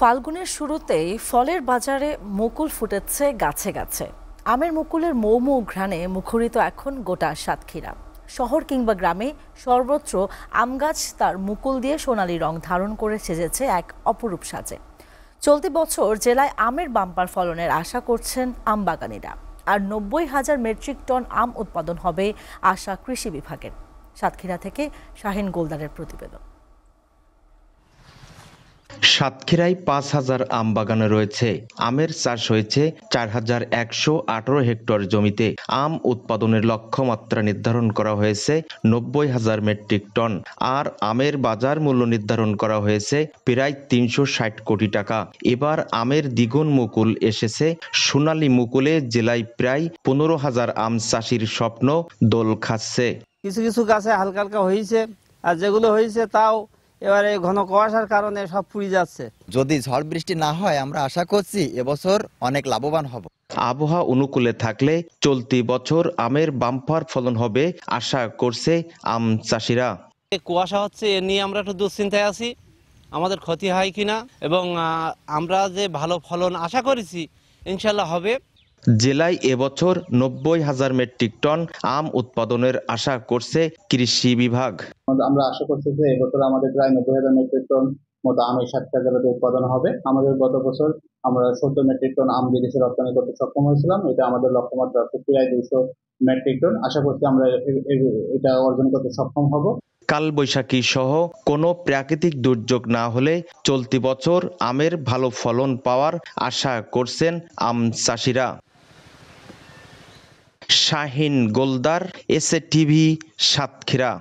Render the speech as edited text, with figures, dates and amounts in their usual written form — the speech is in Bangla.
ফাল্গুনের শুরুতেই ফলের বাজারে মুকুল ফুটেছে গাছে গাছে। আমের মুকুলের মৌ মৌ ঘ্রাণে মুখরিত এখন গোটা সাতক্ষীরা। শহর কিংবা গ্রামে সর্বত্র আম গাছ তার মুকুল দিয়ে সোনালী রং ধারণ করে সেজেছে এক অপরূপ সাজে। চলতি বছর জেলায় আমের বাম্পার ফলনের আশা করছেন আমবাগানীরা। আর ৯০,০০০ মেট্রিক টন আম উৎপাদন হবে আশা কৃষি বিভাগের। সাতক্ষীরা থেকে শাহিন গোলদারের প্রতিবেদন। সাতক্ষীরায় ৫,০০০ আম বাগানে রয়েছে। আমের চাষ হয়েছে ৪,১১৮ হেক্টর জমিতে। আম উৎপাদনের লক্ষ্যমাত্রা নির্ধারণ করা হয়েছে ৯০,০০০ মেট্রিক টন। আর আমের বাজার মূল্য নির্ধারণ করা হয়েছে প্রায় ৩৬০ কোটি টাকা। এবার আমের দ্বিগুণ মুকুল এসেছে। সোনালী মুকুলে জেলায় প্রায় ১৫,০০০ আম চাষির স্বপ্ন দোল খাচ্ছে। কিছু কিছু গাছে হালকা হালকা হয়েছে, আর যেগুলো হয়েছে তাও এবারে ঘন কুয়াশার কারণে সব পুড়ে যাচ্ছে। যদি ঝড় বৃষ্টি না হয় আমরা আশা করছি এবছর অনেক লাভবান হব। আবহাওয়া অনুকূলে থাকলে চলতি বছর আমের বাম্পার ফলন হবে আশা করছে আম চাষিরা। কুয়াশা হচ্ছে, এ নিয়ে আমরা একটু দুশ্চিন্তায় আছি, আমাদের ক্ষতি হয় কিনা, এবং আমরা যে ভালো ফলন আশা করেছি ইনশাল্লাহ হবে। জেলায় এবছর ৯০,০০০ মেট্রিক টন আম উৎপাদনের আশা করছে কৃষি বিভাগ। আমরা আশা করছি যে এবছর আমাদের প্রায় ৯০,০০০ মেট্রিক টন মতো আম এই সাতক্ষীরা জেলাতে উৎপাদন হবে। আমাদের গত বছর আমরা ৭০ মেট্রিক টন আম বিদেশে রপ্তানি করতে সক্ষম হয়েছিলাম। এটা আমাদের লক্ষ্যমাত্রা প্রায় ২০০ মেট্রিক টন। আশা করছি আমরা এটা অর্জন করতে সক্ষম হব। কালবৈশাখী সহ কোনো প্রাকৃতিক দুর্যোগ না হলে চলতি বছর আমের ভালো ফলন পাওয়ার আশা করছেন আম চাষিরা। Shahin Goldar, SA TV, Satkhira.